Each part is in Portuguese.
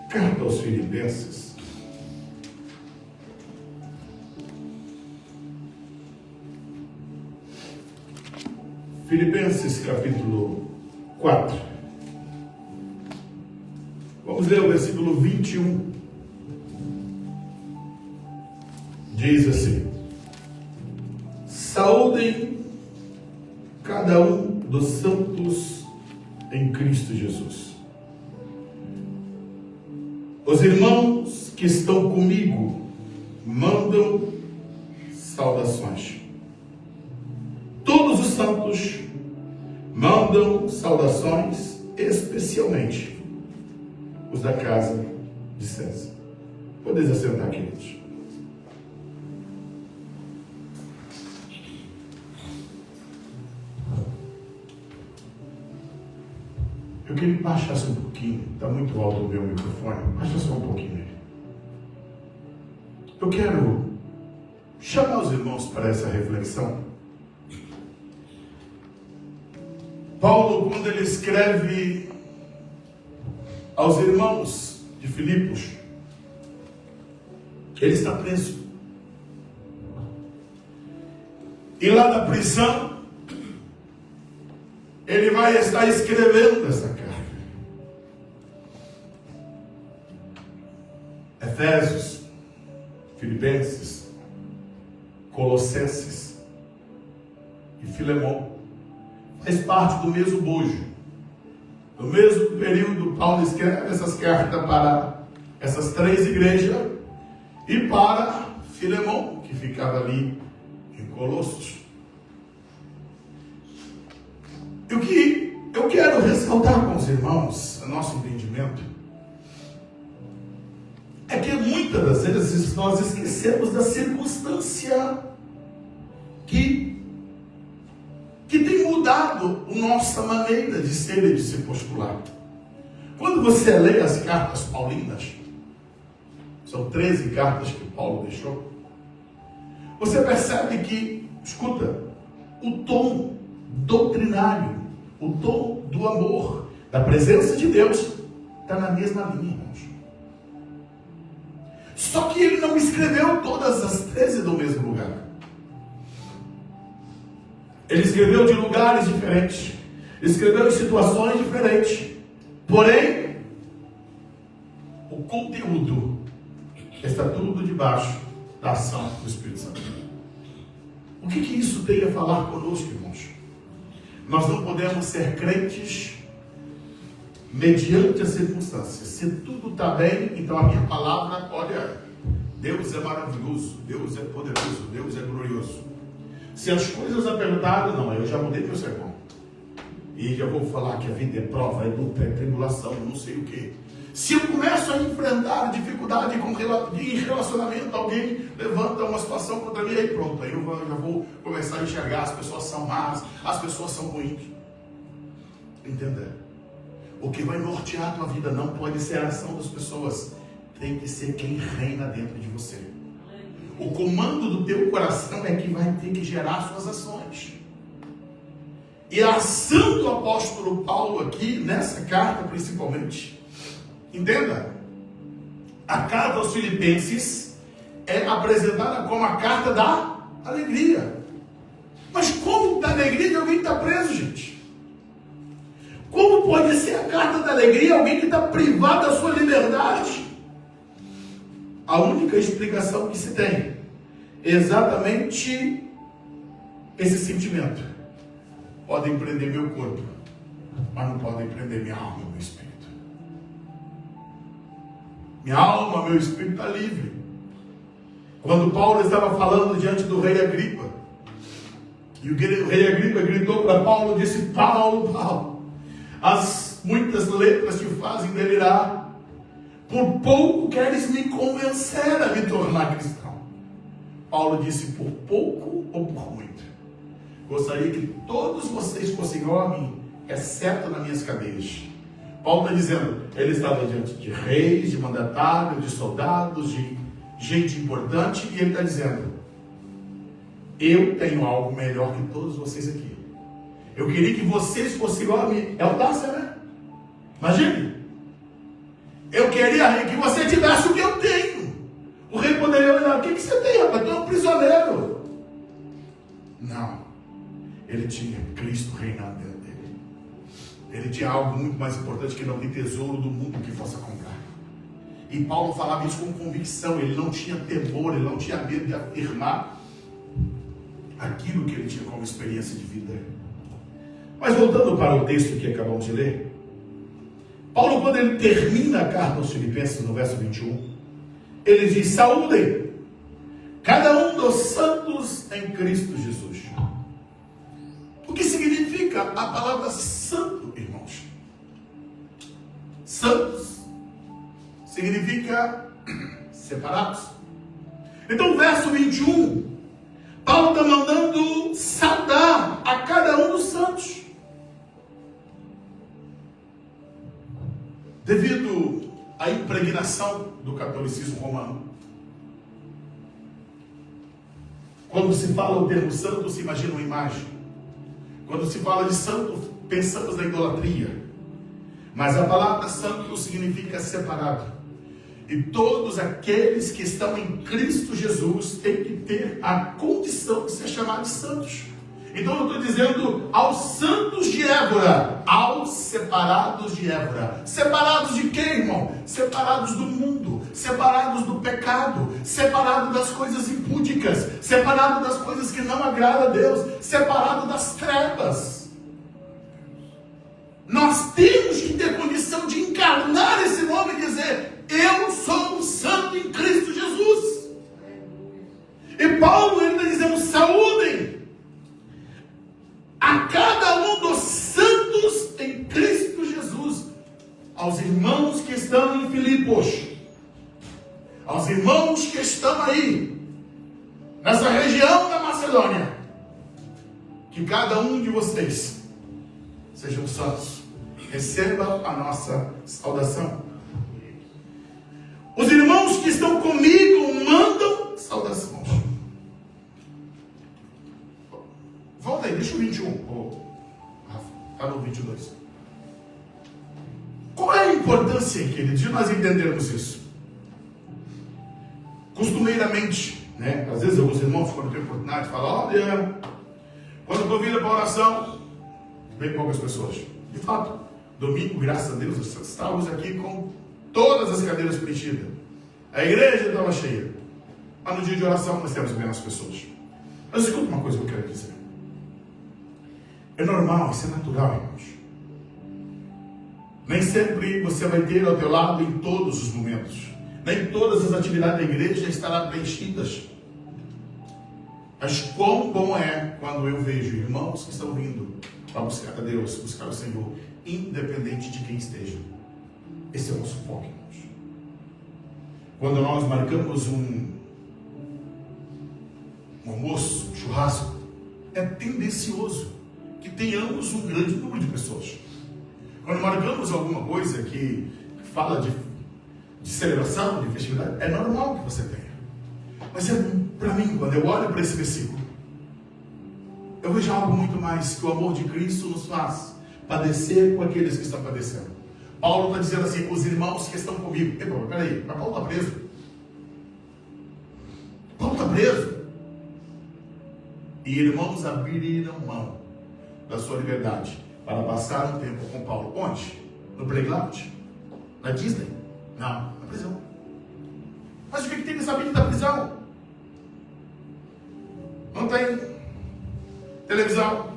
Carta aos Filipenses. Filipenses capítulo 4. Vamos ler o versículo 21. Diz assim: saúdem cada um dos santos em Cristo Jesus. Os irmãos que estão comigo mandam saudações. Todos os santos mandam saudações, especialmente os da casa de César. Podeis assentar, queridos. Eu queria que baixasse um pouquinho, está muito alto o meu microfone, baixa só um pouquinho nele. Eu quero chamar os irmãos para essa reflexão. Paulo, quando ele escreve aos irmãos de Filipos, ele está preso. E lá na prisão, ele vai estar escrevendo essa carta. Efésios, Filipenses, Colossenses e Filemão faz parte do mesmo bojo. No mesmo período, Paulo escreve essas cartas para essas três igrejas e para Filemão, que ficava ali em Colossos. E o que eu quero ressaltar com os irmãos, a nosso entendimento, é que muitas das vezes nós esquecemos da circunstância que tem mudado a nossa maneira de ser e de se postular. Quando você lê as cartas paulinas, são 13 cartas que Paulo deixou, você percebe que, escuta, o tom doutrinário, o tom do amor, da presença de Deus, está na mesma linha, irmãos. Só que ele não escreveu todas as 13 do mesmo lugar. Ele escreveu de lugares diferentes, escreveu em situações diferentes. Porém, o conteúdo está tudo debaixo da ação do Espírito Santo. O que isso tem a falar conosco, irmãos? Nós não podemos ser crentes mediante as circunstâncias. Se tudo está bem, então a minha palavra, olha, Deus é maravilhoso, Deus é poderoso, Deus é glorioso. Se as coisas apertaram, não, eu já mudei meu sermão. E já vou falar que a vida é prova, é luta, é tribulação, não sei o quê. Se eu começo a enfrentar dificuldade em relacionamento, alguém levanta uma situação contra mim, aí pronto, aí eu já vou começar a enxergar, as pessoas são más, as pessoas são ruins. Entender? O que vai nortear a tua vida não pode ser a ação das pessoas, tem que ser quem reina dentro de você. O comando do teu coração é que vai ter que gerar suas ações. E a ação do apóstolo Paulo aqui, nessa carta principalmente, entenda, a carta aos Filipenses é apresentada como a carta da alegria. Mas como da alegria de alguém que está preso, gente? Como pode ser a carta da alegria alguém que está privado da sua liberdade? A única explicação que se tem é exatamente esse sentimento. Podem prender meu corpo, mas não podem prender minha alma e meu espírito. Minha alma, meu espírito está livre. Quando Paulo estava falando diante do rei Agripa, e o rei Agripa gritou para Paulo e disse: Paulo, Paulo, as muitas letras te fazem delirar. Por pouco queres me convencer a me tornar cristão. Paulo disse: por pouco ou por muito? Gostaria que todos vocês fossem igual a mim, exceto nas minhas cadeias. Paulo está dizendo, ele estava diante de reis, de mandatários, de soldados, de gente importante, e ele está dizendo: eu tenho algo melhor que todos vocês aqui. Eu queria que vocês fossem igual a mim. É audácia, né? Imagine. Eu queria que você tivesse o que eu tenho. O rei poderia olhar: o que você tem, rapaz? Tu é um prisioneiro. Não. Ele tinha Cristo reinando dentro dele. Ele tinha algo muito mais importante, que não tem tesouro do mundo que possa comprar. E Paulo falava isso com convicção. Ele não tinha temor, ele não tinha medo de afirmar aquilo que ele tinha como experiência de vida. Mas voltando para o texto que acabamos de ler, Paulo, quando ele termina a carta aos Filipenses, no verso 21, ele diz: saúdem cada um dos santos em Cristo Jesus. O que significa a palavra santo, irmãos? Santos significa separados. Então, o verso 21, Paulo está mandando saudar a cada um dos santos. Devido à impregnação do catolicismo romano, quando se fala o termo santo, se imagina uma imagem. Quando se fala de santo, pensamos na idolatria. Mas a palavra santo significa separado. E todos aqueles que estão em Cristo Jesus têm que ter a condição de ser chamados santos. Então eu estou dizendo aos santos de Évora, aos separados de Évora. Separados de quê, irmão? Separados do mundo, separados do pecado, separados das coisas impúdicas, separados das coisas que não agradam a Deus, separados das trevas. Nós temos que ter condição de encarnar esse nome e dizer: eu sou um santo em Cristo Jesus. E Paulo está dizendo: saúdem a cada um dos santos em Cristo Jesus. Aos irmãos que estão em Filipos, aos irmãos que estão aí nessa região da Macedônia, que cada um de vocês sejam santos. Receba a nossa saudação. Os irmãos que estão comigo mandam saudações. Volta aí, deixa o 21. Rafa, está no 22. Qual é a importância, queridos, de nós entendermos isso? Costumeiramente, né? Às vezes alguns irmãos, quando tem oportunidade, falam: olha, quando convida para oração, vem poucas pessoas. De fato, domingo, graças a Deus, estávamos aqui com todas as cadeiras preenchidas. A igreja estava cheia. Mas no dia de oração nós temos menos pessoas. Mas escuta uma coisa que eu quero dizer. É normal, isso é natural, irmãos. Nem sempre você vai ter ao teu lado em todos os momentos. Nem todas as atividades da igreja estarão preenchidas. Mas quão bom é quando eu vejo irmãos que estão vindo para buscar a Deus, buscar o Senhor, independente de quem esteja. Esse é o nosso foco, irmãos. Quando nós marcamos um almoço, um churrasco, é tendencioso que tenhamos um grande número de pessoas. Quando marcamos alguma coisa que fala de celebração, de festividade, é normal que você tenha. Mas para mim, quando eu olho para esse versículo, eu vejo algo muito mais que o amor de Cristo nos faz padecer com aqueles que estão padecendo. Paulo está dizendo assim: os irmãos que estão comigo. Peraí, mas Paulo está preso. Paulo está preso. E irmãos abriram mão da sua liberdade para passar um tempo com Paulo. Onde? No playground? Na Disney? Não, na prisão. Mas o que tem nessa vida da prisão? Não tem televisão,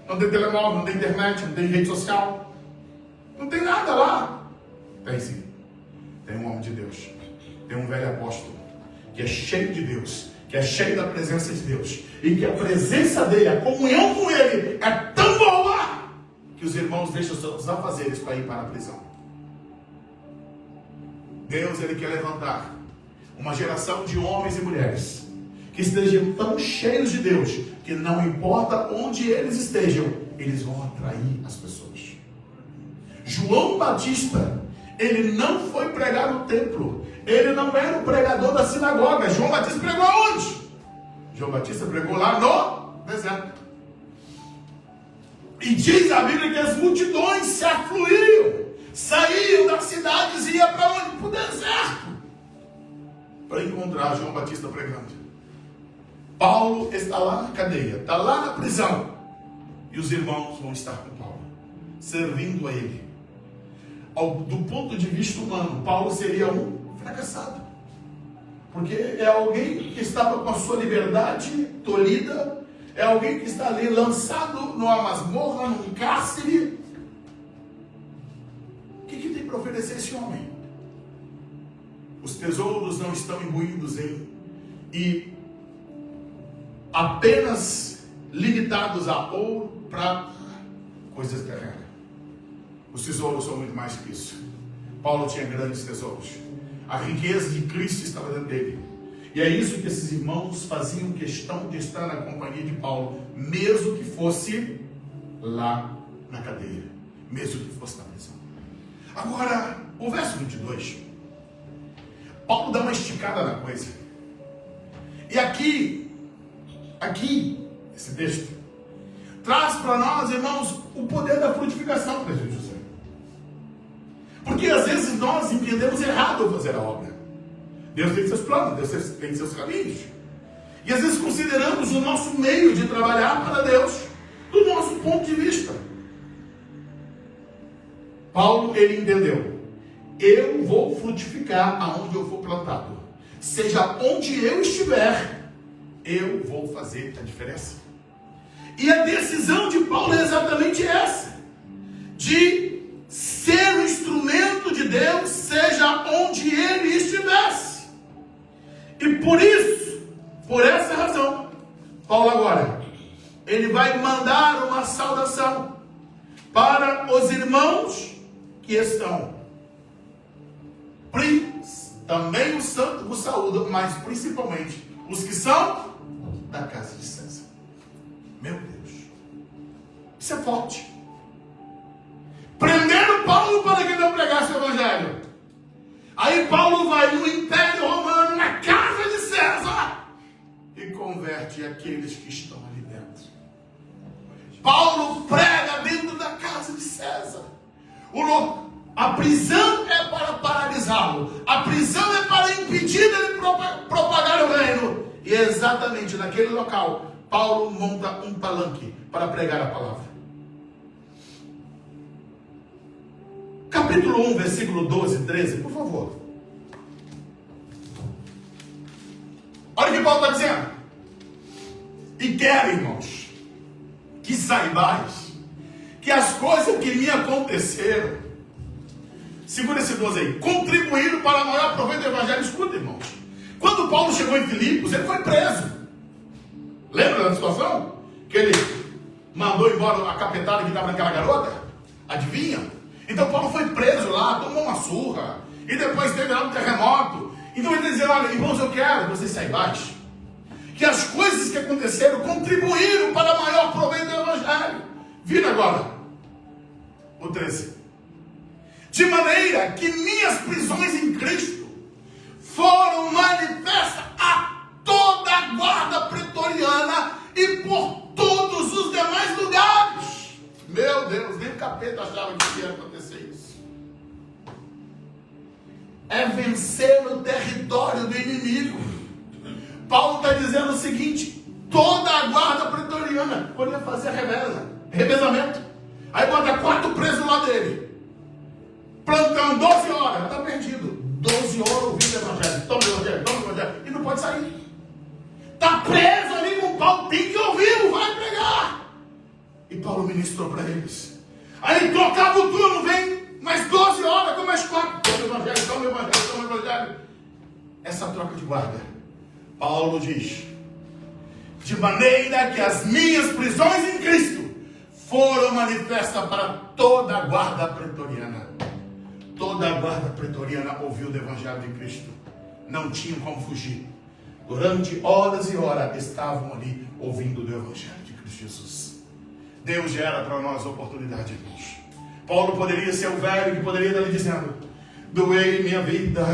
não tem telemóvel, não tem internet, não tem rede social, não tem nada lá. Tem sim. Tem um homem de Deus, tem um velho apóstolo que é cheio de Deus, que é cheio da presença de Deus, e que a presença dele, a comunhão com ele é tão boa que os irmãos deixam os afazeres para ir para a prisão. Deus, ele quer levantar uma geração de homens e mulheres que estejam tão cheios de Deus que não importa onde eles estejam, eles vão atrair as pessoas. João Batista, ele não foi pregar no templo, ele não era o pregador da sinagoga. João Batista pregou aonde? João Batista pregou lá no deserto. E diz a Bíblia que as multidões se afluíam, saíam das cidades e iam para onde? para encontrar João Batista pregando. Paulo está lá na cadeia, está lá na prisão. E os irmãos vão estar com Paulo, servindo a ele. Do ponto de vista humano, Paulo seria um fracassado. Porque é alguém que estava com a sua liberdade tolhida, é alguém que está ali lançado numa masmorra, num cárcere. O que tem para oferecer esse homem? Os tesouros não estão imbuídos e apenas limitados a ouro, prata, coisas terrenas. Os tesouros são muito mais que isso. Paulo tinha grandes tesouros. A riqueza de Cristo estava dentro dele. E é isso que esses irmãos faziam questão de estar na companhia de Paulo, mesmo que fosse lá na cadeia, mesmo que fosse na prisão. Agora, o verso 22, Paulo dá uma esticada na coisa. E aqui, esse texto, traz para nós, irmãos, o poder da frutificação, presbítero José. Porque às vezes nós entendemos errado fazer a obra. Deus tem seus planos, Deus tem seus caminhos. E às vezes consideramos o nosso meio de trabalhar para Deus, do nosso ponto de vista. Paulo, ele entendeu. Eu vou frutificar aonde eu for plantado. Seja onde eu estiver, eu vou fazer a diferença. E a decisão de Paulo é exatamente essa. De ser o instrumento de Deus, seja onde ele estivesse. E por isso, por essa razão, Paulo agora, ele vai mandar uma saudação para os irmãos que estão, também os santos o saúdam, mas principalmente os que são da casa de César. Meu Deus, isso é forte. Prenderam Paulo para que não pregasse o evangelho. Aí Paulo vai no Império Romano, na casa de César, e converte aqueles que estão ali dentro. Paulo prega dentro da casa de César. A prisão é para paralisá-lo. A prisão é para impedir ele propagar o reino. E é exatamente naquele local, Paulo monta um palanque para pregar a palavra. Capítulo 1, versículo 12 e 13, por favor. Olha o que Paulo está dizendo. E quero, irmãos, que saibais que as coisas que me aconteceram, segura esse 12 aí, contribuíram para o maior proveito do evangelho. Escuta, irmãos. Quando Paulo chegou em Filipos, ele foi preso. Lembra da situação? Que ele mandou embora a capetada que estava naquela garota? Adivinha? Então Paulo foi preso lá, tomou uma surra, e depois teve lá um terremoto. Então ele dizia, olha, irmãos, eu quero que vocês saibais que as coisas que aconteceram contribuíram para o maior proveito do evangelho. Vira agora o 13. De maneira que minhas prisões em Cristo foram manifestas a toda a guarda pretoriana e por todos os demais lugares. Meu Deus, nem o capeta achava que ia acontecer isso. É vencer o território do inimigo. Paulo está dizendo o seguinte: toda a guarda pretoriana podia fazer revezamento. Aí bota 4 presos lá dele. Plantão 12 horas, está perdido. 12 horas ouvindo o evangelho. Toma o evangelho, toma o evangelho. E não pode sair. Está preso ali com Paulo, tem que ouvir, vai pregar. E Paulo ministrou para eles. Aí trocava o turno, vem mais 12 horas, com mais 4. Toma o evangelho, toma o evangelho, toma o evangelho. Essa troca de guarda, Paulo diz: de maneira que as minhas prisões em Cristo foram manifestas para toda a guarda pretoriana. Toda a guarda pretoriana ouviu do evangelho de Cristo. Não tinham como fugir. Durante horas e horas estavam ali ouvindo do evangelho de Cristo Jesus. Deus gera para nós oportunidade, irmãos. Paulo poderia ser o velho que poderia estar lhe dizendo: doei minha vida,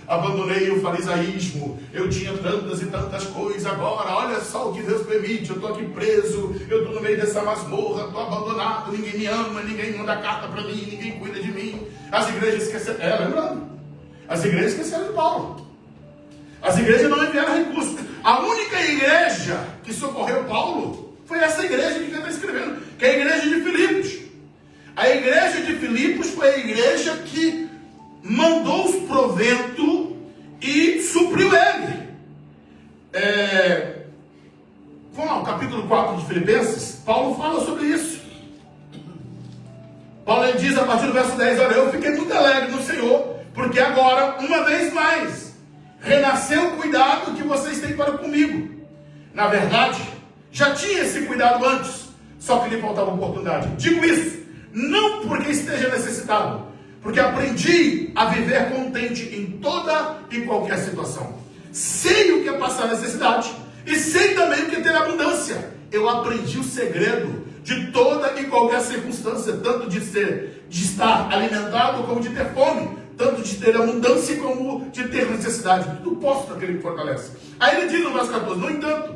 abandonei o farisaísmo, eu tinha tantas e tantas coisas, agora olha só o que Deus permite, eu estou aqui preso, eu estou no meio dessa masmorra, estou abandonado, ninguém me ama, ninguém manda carta para mim, ninguém cuida de mim. As igrejas esqueceram, lembrando? As igrejas esqueceram de Paulo. As igrejas não enviaram recursos. A única igreja que socorreu Paulo foi essa igreja que ele está escrevendo, que é a igreja de Filipos. A igreja de Filipos foi a igreja que mandou os proventos e supriu ele. Vamos lá, o capítulo 4 de Filipenses, Paulo fala sobre isso. Paulo diz a partir do verso 10, olha, eu fiquei muito alegre no Senhor, porque agora, uma vez mais, renasceu o cuidado que vocês têm para comigo. Na verdade, já tinha esse cuidado antes, só que lhe faltava oportunidade. Digo isso, não porque esteja necessitado, porque aprendi a viver contente em toda e qualquer situação. Sei o que é passar necessidade, e sei também o que é ter abundância. Eu aprendi o segredo de toda e qualquer circunstância, tanto de estar alimentado como de ter fome, tanto de ter abundância como de ter necessidade. Tudo posso naquele que fortalece. Aí ele diz no verso 14, no entanto,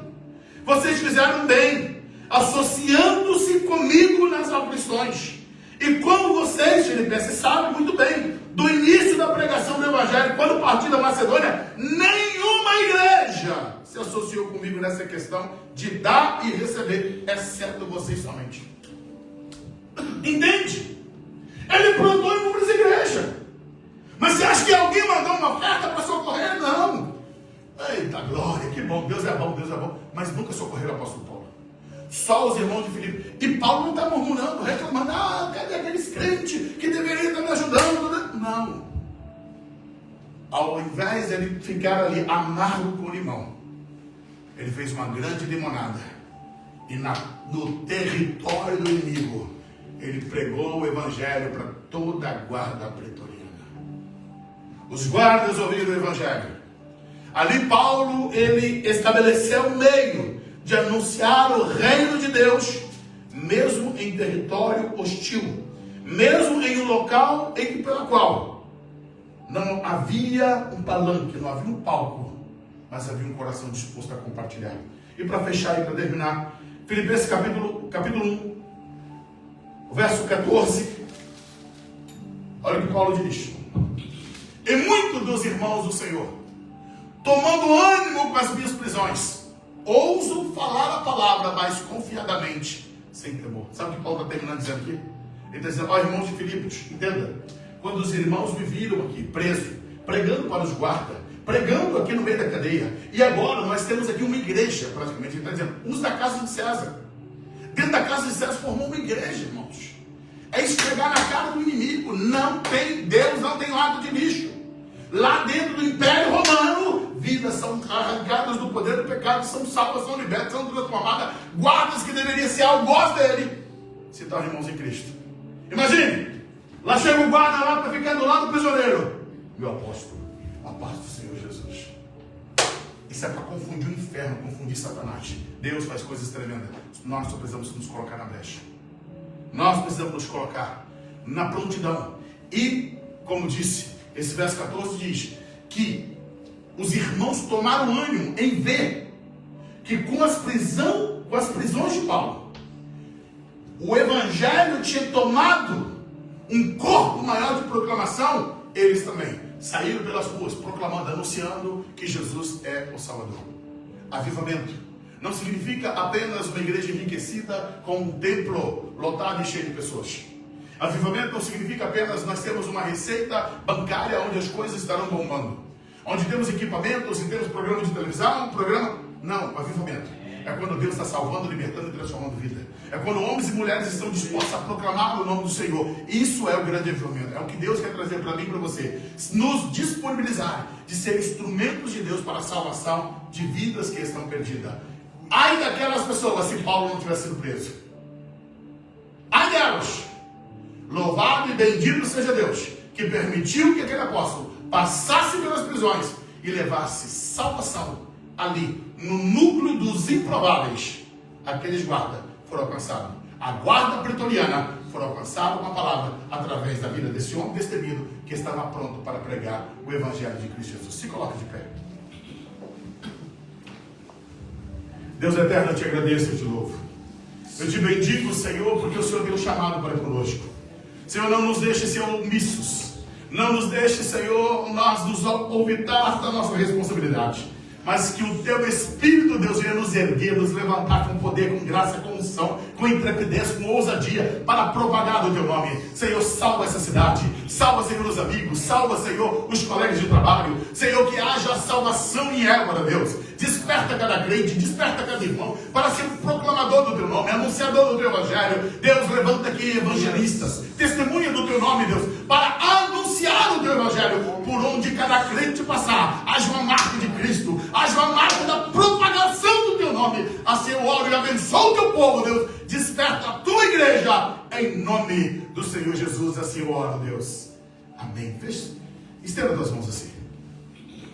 vocês fizeram bem, associando-se comigo nas aflições. E como vocês, filipenses, sabem muito bem, do início da pregação do Evangelho, quando parti da Macedônia, nenhuma igreja se associou comigo nessa questão de dar e receber, exceto vocês somente. Entende? Ele plantou inúmeras igrejas. Mas você acha que alguém mandou uma carta para socorrer? Não. Eita glória, que bom, Deus é bom. Mas nunca socorreram o apóstolo Paulo. Só os irmãos de Filipe. E Paulo não está murmurando, reclamando, cadê aqueles crentes que deveriam estar me ajudando? Não. Ao invés de ele ficar ali amargo com limão, ele fez uma grande limonada. E no território do inimigo, ele pregou o evangelho para toda a guarda pretoriana. Os guardas ouviram o evangelho. Ali Paulo, ele estabeleceu um meio de anunciar o reino de Deus, mesmo em território hostil, mesmo em um local pela qual não havia um palanque, não havia um palco, mas havia um coração disposto a compartilhar. E para fechar e para terminar, Filipenses capítulo 1, verso 14, olha o que Paulo diz. E muitos dos irmãos do Senhor, tomando ânimo com as minhas prisões, ouso falar a palavra mais confiadamente, sem temor. Sabe o que Paulo está terminando dizendo aqui? Ele está dizendo, irmãos de Filipos, entenda, quando os irmãos me viram aqui, preso, pregando para os guardas, pregando aqui no meio da cadeia, e agora nós temos aqui uma igreja, praticamente, ele está dizendo, os da casa de César. Dentro da casa de César formou uma igreja, irmãos. É esfregar na cara do inimigo. Não tem Deus, não tem lado de lixo. Lá dentro do Império Romano, vidas são arrancadas do poder do pecado, são salvas, são libertas, são transformadas. Guardas que deveriam ser algoz dele se tornam irmãos em Cristo. Imagine, lá chega o guarda lá para ficar do lado do prisioneiro. Meu apóstolo, a paz do Senhor Jesus. Isso é para confundir o inferno, confundir Satanás. Deus faz coisas tremendas. Nós só precisamos nos colocar na brecha. Nós precisamos nos colocar na prontidão. E, como disse, esse verso 14 diz que os irmãos tomaram ânimo em ver que com as prisões de Paulo, o evangelho tinha tomado um corpo maior de proclamação. Eles também saíram pelas ruas proclamando, anunciando que Jesus é o Salvador. Avivamento não significa apenas uma igreja enriquecida com um templo lotado e cheio de pessoas. Avivamento não significa apenas nós temos uma receita bancária onde as coisas estarão bombando, onde temos equipamentos e temos programas de televisão, Não, avivamento é quando Deus está salvando, libertando e transformando vida. É quando homens e mulheres estão dispostos a proclamar o nome do Senhor. Isso é o grande avivamento. É o que Deus quer trazer para mim e para você. Nos disponibilizar de ser instrumentos de Deus para a salvação de vidas que estão perdidas. Ai daquelas pessoas se Paulo não tivesse sido preso. Ai delas. Louvado e bendito seja Deus, que permitiu que aquele apóstolo passasse pelas prisões e levasse salvação ali, no núcleo dos improváveis. Aqueles guardas foram alcançados. A guarda pretoriana foram alcançados com a palavra através da vida desse homem destemido que estava pronto para pregar o evangelho de Cristo Jesus. Se coloque de pé. Deus eterno, eu te agradeço e te louvo. Eu te bendigo, Senhor, porque o Senhor deu chamado para conosco. Senhor, não nos deixe ser omissos. Não nos deixe, Senhor, nós nos olvidar da nossa responsabilidade, mas que o Teu Espírito, Deus, venha nos erguer, nos levantar com poder, com graça, com unção, com intrepidez, com ousadia, para propagar o Teu nome. Senhor, salva essa cidade, salva, Senhor, os amigos, salva, Senhor, os colegas de trabalho. Senhor, que haja salvação em Évora, Deus. Desperta cada crente, desperta cada irmão, para ser um proclamador do Teu nome, anunciador do Teu Evangelho. Deus, levanta aqui evangelistas, testemunha do Teu nome, Deus, para anunciar o Teu Evangelho, por onde cada crente passar, haja uma marca de Cristo, haja uma marca da propagação do Teu nome. Assim eu oro e abençoo o Teu povo, Deus. Desperta a Tua igreja, em nome do Senhor Jesus. Assim eu oro, Deus. Amém. Feche, estenda as mãos assim.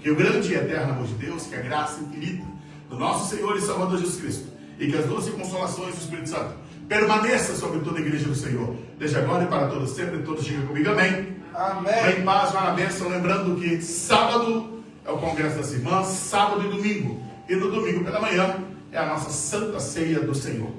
Que o grande e eterno amor de Deus, que a graça infinita do nosso Senhor e Salvador Jesus Cristo, e que as doces consolações do Espírito Santo permaneça sobre toda a igreja do Senhor, desde agora e para todos sempre. Todos digam comigo amém. Amém. Vai em paz, vai na bênção, lembrando que sábado é o Congresso das Irmãs, sábado e domingo, e no domingo pela manhã é a nossa Santa Ceia do Senhor.